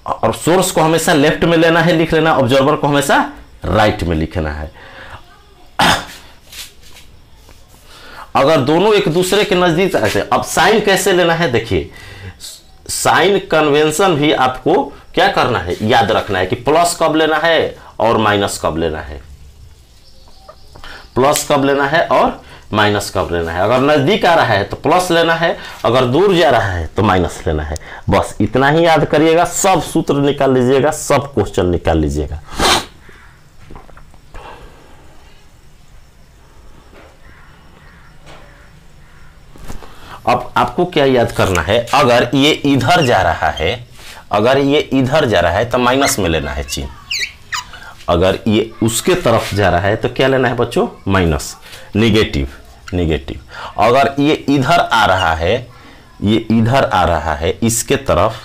और सोर्स को हमेशा लेफ्ट में लेना है, लिख लेना, ऑब्जर्वर को हमेशा राइट में लिखना है। अगर दोनों एक दूसरे के नजदीक ऐसे, अब साइन कैसे लेना है देखिए, साइन कन्वेंशन भी आपको क्या करना है, याद रखना है कि प्लस कब लेना है और माइनस कब लेना है, प्लस कब लेना है और माइनस कब लेना है। अगर नजदीक आ रहा है तो प्लस लेना है, अगर दूर जा रहा है तो माइनस लेना है। बस इतना ही याद करिएगा, सब सूत्र निकाल लीजिएगा, सब क्वेश्चन निकाल लीजिएगा। अब आपको क्या याद करना है, अगर ये इधर जा रहा है, अगर ये इधर जा रहा है तो माइनस में लेना है चिन्ह, अगर ये उसके तरफ जा रहा है तो क्या लेना है बच्चों, माइनस, निगेटिव, निगेटिव। अगर ये इधर आ रहा है, ये इधर आ रहा है इसके तरफ,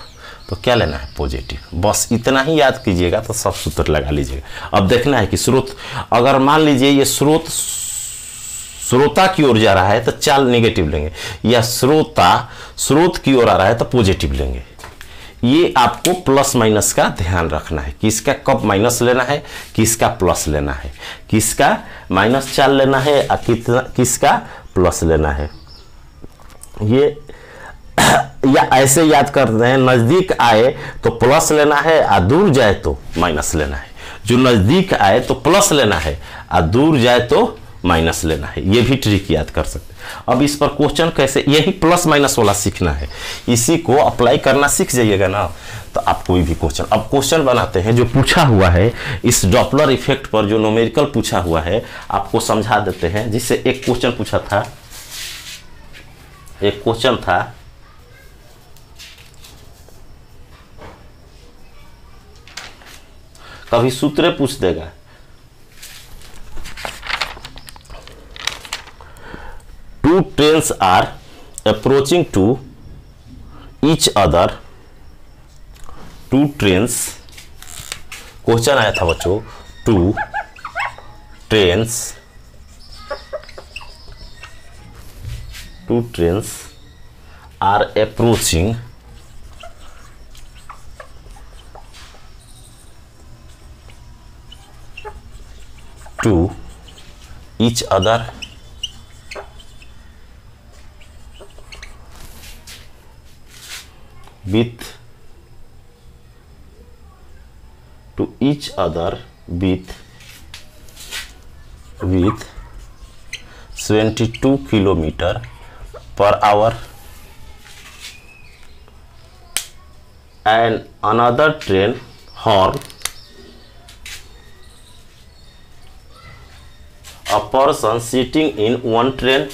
तो क्या लेना है, पॉजिटिव। बस इतना ही याद कीजिएगा तो सब सूत्र लगा लीजिएगा। अब देखना है कि स्रोत, अगर मान लीजिए ये स्रोत श्रोता की ओर जा रहा है तो चाल निगेटिव लेंगे, या श्रोता स्रोत की ओर आ रहा है तो पॉजिटिव लेंगे। ये आपको प्लस माइनस का ध्यान रखना है, किसका कब माइनस लेना है, किसका प्लस लेना है, किसका माइनस चाल लेना है और कितना किसका प्लस लेना है। ये या ऐसे याद करते हैं, नजदीक आए तो प्लस लेना है और दूर जाए तो माइनस लेना है। जो नजदीक आए तो प्लस लेना है और दूर जाए तो माइनस लेना है। ये भी ट्रिक याद कर सकते हैं। अब इस पर क्वेश्चन कैसे, यही प्लस माइनस वाला सीखना है, इसी को अप्लाई करना सीख जाइएगा ना, तो आप कोई भी क्वेश्चन, अब क्वेश्चन बनाते हैं जो पूछा हुआ है इस डॉपलर इफेक्ट पर, जो न्यूमेरिकल पूछा हुआ है आपको समझा देते हैं। जिससे एक क्वेश्चन पूछा था, एक क्वेश्चन था कभी सूत्र पूछ देगा, two trains are approaching to each other, two trains, question आया था बच्चों, two trains are approaching to each other with 72 kilometer per hour, and another train horn, a person sitting in one train,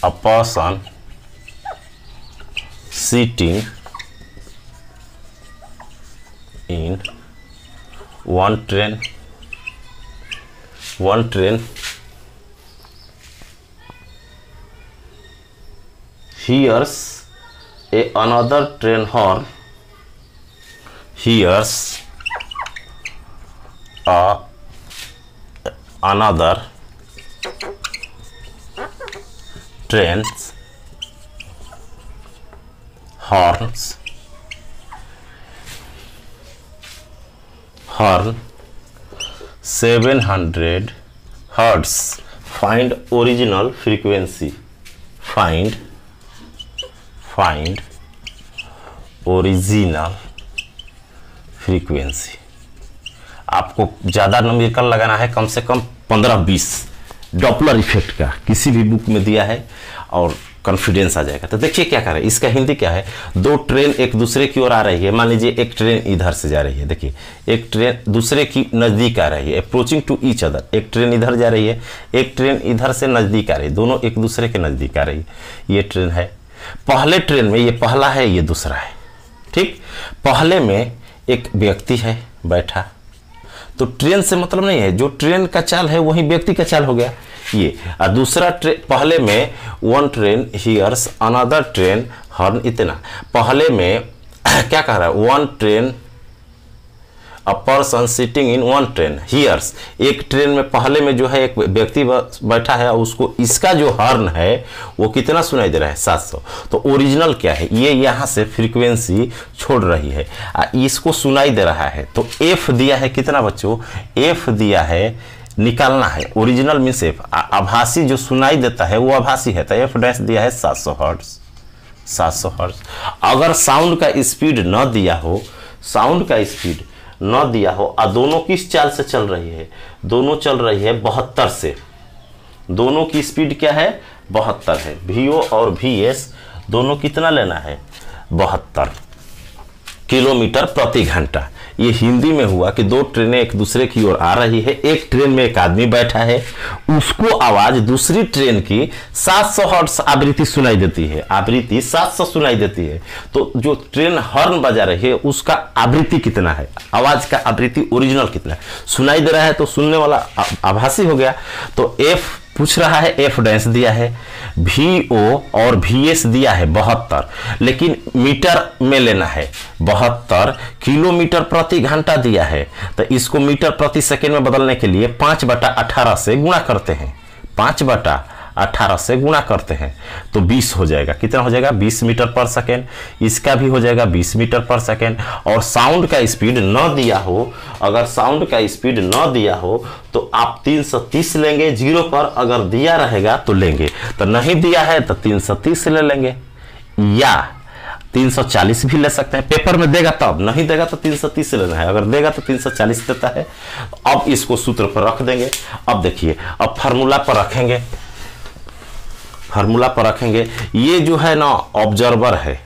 a person sitting in one train hears another train horn, hears another train's horn 700 hertz. Find original frequency. Find original frequency. आपको ज़्यादा न्यूमेरिकल लगाना है, कम से कम 15-20 डॉपलर इफेक्ट का किसी भी बुक में दिया है और कॉन्फिडेंस आ जाएगा। तो देखिए क्या करें, इसका हिंदी क्या है, दो ट्रेन एक दूसरे की ओर आ रही है। मान लीजिए एक ट्रेन इधर से जा रही है, देखिए एक ट्रेन दूसरे की नज़दीक आ रही है, अप्रोचिंग टू ईच अदर। एक ट्रेन इधर जा रही है, एक ट्रेन इधर से नज़दीक आ रही है, दोनों एक दूसरे के नज़दीक आ रही है। ये ट्रेन है, पहले ट्रेन में ये पहला है, ये दूसरा है, ठीक। पहले में एक व्यक्ति है बैठा, तो ट्रेन से मतलब नहीं है, जो ट्रेन का चाल है वही व्यक्ति का चाल हो गया ये। और दूसरा ट्रेन, पहले में one train hears another train horn, इतना। पहले में क्या कह रहा है, one train a person sitting in one train hears, एक ट्रेन में पहले में जो है एक व्यक्ति बैठा है और उसको इसका जो हॉर्न है वो कितना सुनाई दे रहा है, 700। तो ओरिजिनल क्या है, ये यहाँ से फ्रीक्वेंसी छोड़ रही है, इसको सुनाई दे रहा है। तो एफ दिया है कितना बच्चों, एफ दिया है, निकालना है। ओरिजिनल मीन्स एफ, आभासी जो सुनाई देता है वो आभासी है, तो एफ डैश दिया है 700 हर्ट्ज, 700 हर्ट्ज। अगर साउंड का स्पीड न दिया हो, साउंड का स्पीड न दिया हो और दोनों किस चाल से चल रही है, दोनों चल रही है 72 से, दोनों की स्पीड क्या है, 72 है। VO और VS दोनों कितना लेना है, 72 किलोमीटर प्रति घंटा। ये हिंदी में हुआ कि दो ट्रेनें एक दूसरे की ओर आ रही है, एक ट्रेन में एक आदमी बैठा है, उसको आवाज दूसरी ट्रेन की 700 हर्ट्ज आवृत्ति सुनाई देती है, आवृत्ति 700 सुनाई देती है। तो जो ट्रेन हॉर्न बजा रही है उसका आवृत्ति कितना है, आवाज का आवृत्ति ओरिजिनल कितना है, सुनाई दे रहा है तो सुनने वाला आभासी हो गया। तो एफ पूछ रहा है, एफ डैश दिया है, VO और VS दिया है 72, लेकिन मीटर में लेना है। 72 किलोमीटर प्रति घंटा दिया है, तो इसको मीटर प्रति सेकंड में बदलने के लिए 5/18 से गुणा करते हैं, 5/18 से गुणा करते हैं तो 20 हो जाएगा। कितना हो जाएगा? 20 मीटर पर सेकेंड। इसका भी हो जाएगा 20 मीटर पर सेकेंड। और साउंड का स्पीड न दिया हो, अगर साउंड का स्पीड न दिया हो तो आप 330 लेंगे जीरो पर, अगर दिया रहेगा तो लेंगे, तो नहीं दिया है तो 330 ले लेंगे, या 340 भी ले सकते हैं। पेपर में देगा तब, नहीं देगा तो 330 लेना है, अगर देगा तो 340 देता है। अब इसको सूत्र पर रख देंगे। अब देखिए, अब फार्मूला पर रखेंगे, फार्मूला पर रखेंगे। ये जो है ना ऑब्जर्वर है,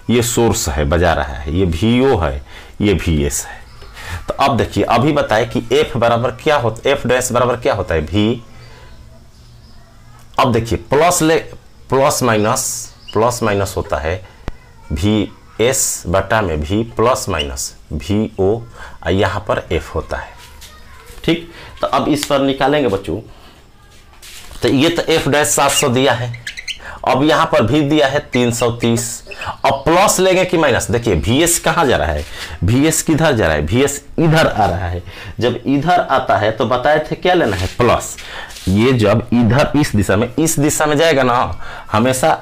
ये सोर्स है बजा रहा है, ये VO है, ये VS है। तो अब देखिए, अभी बताए कि F बराबर क्या होता है, F डैश बराबर क्या होता है, V। अब देखिए प्लस माइनस होता है VS बटा में V प्लस माइनस VO, यहाँ पर F होता है। ठीक, तो अब इस पर निकालेंगे बच्चों। तो ये तो F डैश 700 दिया है, अब यहाँ पर भी दिया है 330। अब प्लस लेंगे कि माइनस? देखिए VS कहाँ जा रहा है, VS किधर जा रहा है, VS इधर आ रहा है। जब इधर आता है तो बताए थे क्या लेना है, प्लस। ये जब इधर इस दिशा में जाएगा ना, हमेशा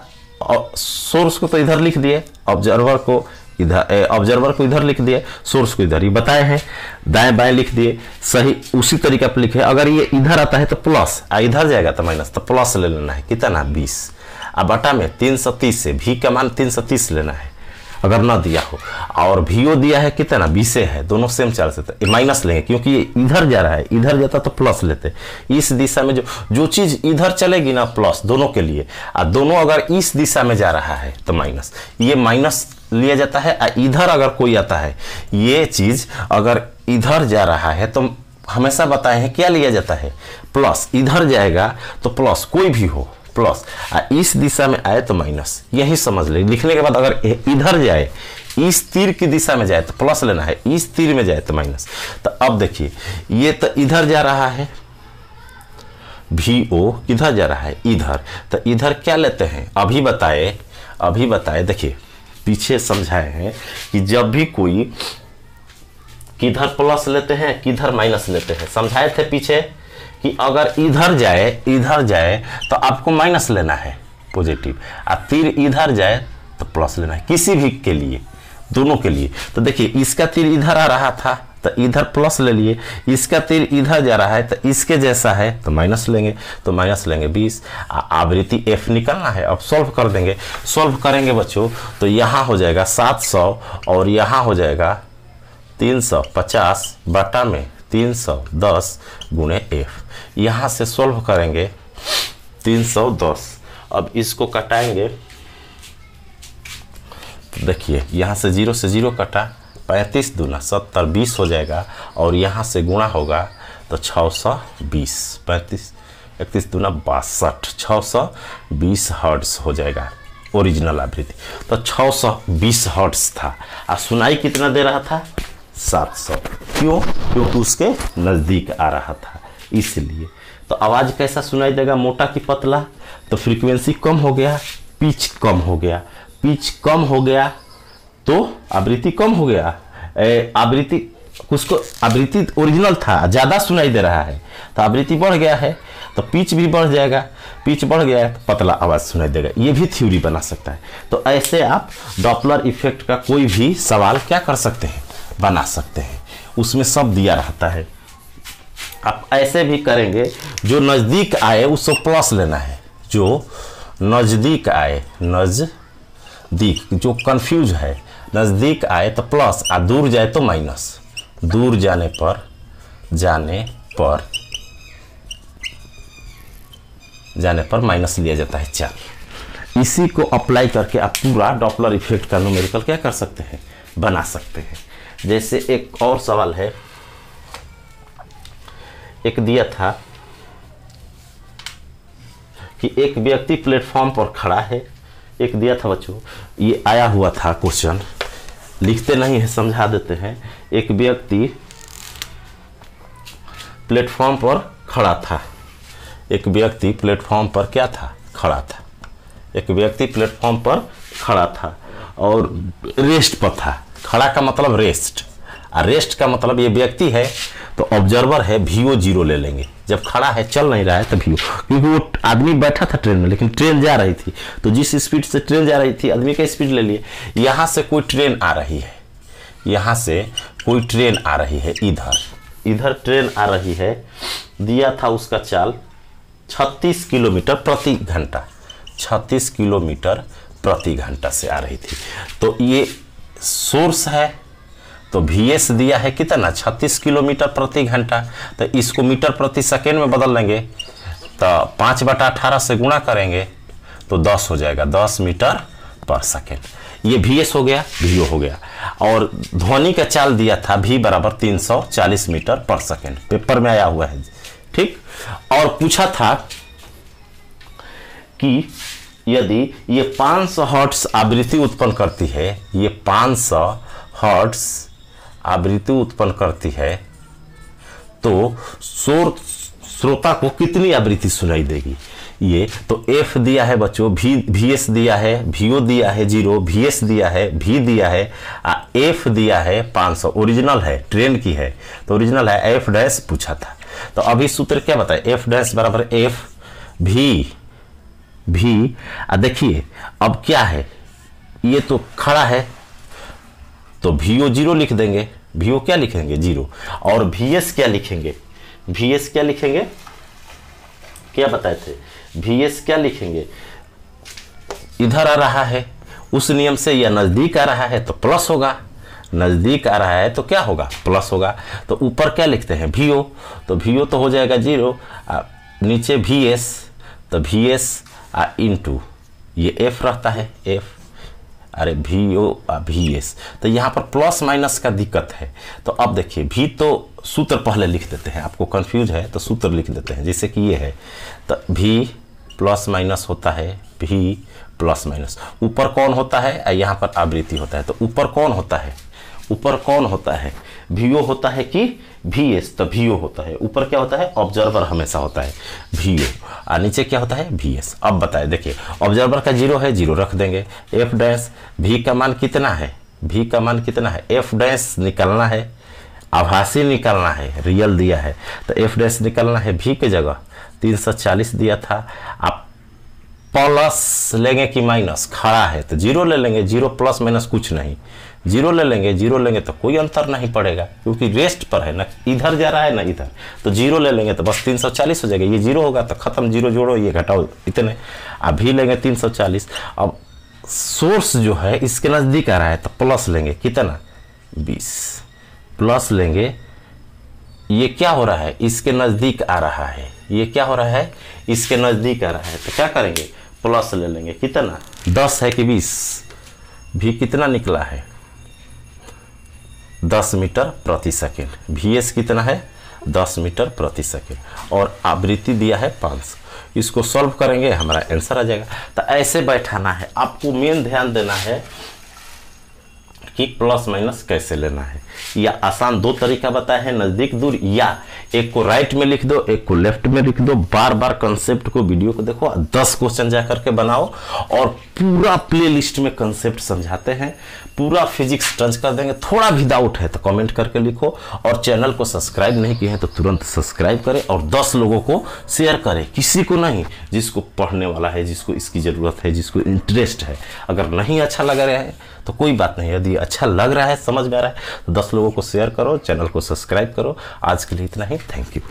सोर्स को तो इधर लिख दिए, ऑब्जर्वर को इधर लिख दिए, सोर्स को इधर ही बताए हैं, दाएं बाएं लिख दिए, सही उसी तरीके पर लिखे। अगर ये इधर आता है तो प्लस, इधर जाएगा तो माइनस, तो प्लस ले लेना है। कितना? 20। अब बटा में 330 से V का मान 330 लेना है, अगर ना दिया हो। और VO दिया है कितना? 20 है, दोनों सेम चार्ज से, तो माइनस लेंगे क्योंकि ये इधर जा रहा है, इधर जाता तो प्लस लेते। इस दिशा में जो चीज इधर चलेगी ना, प्लस दोनों के लिए, और दोनों अगर इस दिशा में जा रहा है तो माइनस, ये माइनस लिया जाता है। इधर अगर कोई आता है, ये चीज अगर इधर जा रहा है तो हमेशा बताए हैं क्या लिया जाता है, प्लस। इधर जाएगा तो प्लस, कोई भी हो प्लस, इस दिशा में आए तो माइनस, यही समझ ले। लिखने के बाद अगर इधर जाए, इस तीर की दिशा में जाए तो प्लस लेना है, इस तीर में जाए तो माइनस। तो अब देखिए, ये तो इधर जा रहा है, VO किधर जा रहा है, इधर। तो इधर क्या लेते हैं, अभी बताए। देखिए पीछे समझाए हैं कि जब भी कोई किधर प्लस लेते हैं किधर माइनस लेते हैं, समझाए थे पीछे कि अगर इधर जाए तो आपको माइनस लेना है पॉजिटिव, और तीर इधर जाए तो प्लस लेना है, किसी भी के लिए, दोनों के लिए। तो देखिए, इसका तीर इधर आ रहा था तो इधर प्लस ले लिए, इसका तीर इधर जा रहा है तो इसके जैसा है तो माइनस लेंगे, तो माइनस लेंगे 20। आवृत्ति F निकालना है। अब सॉल्व कर देंगे, सॉल्व करेंगे बच्चों तो यहाँ हो जाएगा 700 और यहाँ हो जाएगा 350 बटा में 310 गुणे F। यहाँ से सॉल्व करेंगे 310। अब इसको कटाएंगे तो देखिए, यहाँ से 0 से 0 कटा, 35 दूना 70, 20 हो जाएगा, और यहाँ से गुणा होगा तो 620, 35 31 दूना 62, 620 हर्ट्ज हो जाएगा ओरिजिनल आवृत्ति। तो 620 हर्ट्ज था, और सुनाई कितना दे रहा था, 700। क्यों? क्योंकि उसके नज़दीक आ रहा था, इसलिए। तो आवाज़ कैसा सुनाई देगा, मोटा कि पतला? तो फ्रीक्वेंसी कम हो गया, पिच कम हो गया, पिच कम हो गया तो आवृत्ति कम हो गया। आवृत्ति ओरिजिनल था, ज़्यादा सुनाई दे रहा है तो आवृत्ति बढ़ गया है, तो पिच भी बढ़ जाएगा, पिच बढ़ गया है तो पतला आवाज़ सुनाई देगा। ये भी थ्योरी बना सकता है। तो ऐसे आप डॉपलर इफेक्ट का कोई भी सवाल क्या कर सकते हैं, बना सकते हैं, उसमें सब दिया रहता है। आप ऐसे भी करेंगे, जो नज़दीक आए उसको प्लस लेना है, जो नज़दीक आए, नज़दीक, जो कंफ्यूज है, नज़दीक आए तो प्लस, और दूर जाए तो माइनस। दूर जाने पर माइनस लिया जाता है। चल, इसी को अप्लाई करके आप पूरा डॉपलर इफेक्ट का न्यूमेरिकल क्या कर सकते हैं, बना सकते हैं। जैसे एक और सवाल है, एक दिया था कि एक व्यक्ति प्लेटफॉर्म पर खड़ा है। एक दिया था बच्चों, ये आया हुआ था क्वेश्चन, लिखते नहीं है, समझा देते हैं। एक व्यक्ति प्लेटफॉर्म पर खड़ा था। एक व्यक्ति प्लेटफॉर्म पर क्या था? खड़ा था। एक व्यक्ति प्लेटफॉर्म पर खड़ा था और रेस्ट पर था। खड़ा का मतलब रेस्ट, और रेस्ट का मतलब ये व्यक्ति है तो ऑब्जर्वर है, VO 0 ले लेंगे। जब खड़ा है, चल नहीं रहा है तो VO, क्योंकि वो आदमी बैठा था ट्रेन में, लेकिन ट्रेन जा रही थी, तो जिस स्पीड से ट्रेन जा रही थी आदमी का स्पीड ले लिए। यहाँ से कोई ट्रेन आ रही है, यहाँ से कोई ट्रेन आ रही है, इधर ट्रेन आ रही है। दिया था उसका चाल 36 किलोमीटर प्रति घंटा, 36 किलोमीटर प्रति घंटा से आ रही थी। तो ये सोर्स है, तो VS दिया है कितना? 36 किलोमीटर प्रति घंटा। तो इसको मीटर प्रति सेकेंड में बदल लेंगे, तो 5/18 से गुणा करेंगे तो 10 हो जाएगा, 10 मीटर पर सेकेंड। ये VS हो गया, VO हो गया। और ध्वनि का चाल दिया था V बराबर 340 मीटर पर सेकेंड, पेपर में आया हुआ है, ठीक। और पूछा था कि यदि ये 500 हर्ट्ज आवृत्ति उत्पन्न करती है, ये 500 हर्ट्ज आवृत्ति उत्पन्न करती है, तो श्रोता को कितनी आवृत्ति सुनाई देगी? ये तो F दिया है बच्चों, VS दिया है, VO दिया है 0, VS दिया है, V दिया है, F दिया है 500। ओरिजिनल है, ट्रेन की है तो ओरिजिनल है। F डैश पूछा था, तो अभी सूत्र क्या बताए? F डैश बराबर F V। देखिए अब क्या है, ये तो खड़ा है तो VO 0 लिख देंगे। VO क्या लिखेंगे? 0। और VS क्या लिखेंगे? VS क्या लिखेंगे? क्या बताए थे? VS क्या लिखेंगे? इधर आ रहा है, उस नियम से यह नजदीक आ रहा है तो प्लस होगा, नजदीक आ रहा है तो क्या होगा? प्लस होगा। तो ऊपर क्या लिखते हैं? VO, तो VO तो हो जाएगा 0, नीचे VS, तो VS इंटू ये F रहता है, F, अरे VO VS। तो यहाँ पर प्लस माइनस का दिक्कत है। तो अब देखिए, V तो सूत्र पहले लिख देते हैं, आपको कंफ्यूज है तो सूत्र लिख देते हैं। जैसे कि ये है तो V प्लस माइनस होता है, V प्लस माइनस। ऊपर कौन होता है? यहाँ पर आवृत्ति होता है। तो ऊपर कौन होता है? ऊपर कौन होता है? VO होता है कि VS? तो VO होता है। ऊपर क्या होता है? ऑब्जर्वर हमेशा होता है, VO, और नीचे क्या होता है? VS। अब बताए, देखिए ऑब्जर्वर का 0 है, 0 रख देंगे। F डैश, V का मान कितना है? V का मान कितना है? F डैश निकालना है, आभासी निकालना है, रियल दिया है तो F डैश निकालना है। V की जगह 340 दिया था, आप प्लस लेंगे कि माइनस? खड़ा है तो 0 ले लेंगे, 0 प्लस माइनस कुछ नहीं, 0 ले लेंगे। 0 लेंगे तो कोई अंतर नहीं पड़ेगा, क्योंकि रेस्ट पर है ना, इधर जा रहा है ना इधर, तो 0 ले लेंगे तो बस 340 हो जाएगा। ये 0 होगा तो खत्म, 0 जोड़ो, ये घटाओ, इतने। अब भी लेंगे 340। अब सोर्स जो है इसके नज़दीक आ रहा है तो प्लस लेंगे, कितना? 20 प्लस लेंगे। ये क्या हो रहा है? इसके नज़दीक आ रहा है। ये क्या हो रहा है? इसके नज़दीक आ रहा है, तो क्या करेंगे? प्लस ले लेंगे, कितना? 10 है कि 20? भी कितना निकला है? 10 मीटर प्रति सेकेंड। VS कितना है? 10 मीटर प्रति सेकेंड। और आवृत्ति दिया है 500। इसको सॉल्व करेंगे, हमारा आंसर आ जाएगा। तो ऐसे बैठाना है आपको, मेन ध्यान देना है कि प्लस माइनस कैसे लेना है। या आसान 2 तरीका बताए हैं, नज़दीक दूर, या एक को राइट में लिख दो, एक को लेफ्ट में लिख दो। बार बार कंसेप्ट को, वीडियो को देखो, 10 क्वेश्चन जा करके बनाओ, और पूरा प्लेलिस्ट में कंसेप्ट समझाते हैं, पूरा फिजिक्स टच कर देंगे। थोड़ा भी डाउट है तो कमेंट करके लिखो, और चैनल को सब्सक्राइब नहीं किए हैं तो तुरंत सब्सक्राइब करें, और 10 लोगों को शेयर करें, किसी को नहीं, जिसको पढ़ने वाला है, जिसको इसकी ज़रूरत है, जिसको इंटरेस्ट है। अगर नहीं अच्छा लग रहा है तो कोई बात नहीं, यदि अच्छा लग रहा है, समझ में आ रहा है, तो 10 लोगों को शेयर करो, चैनल को सब्सक्राइब करो। आज के लिए इतना ही, थैंक यू।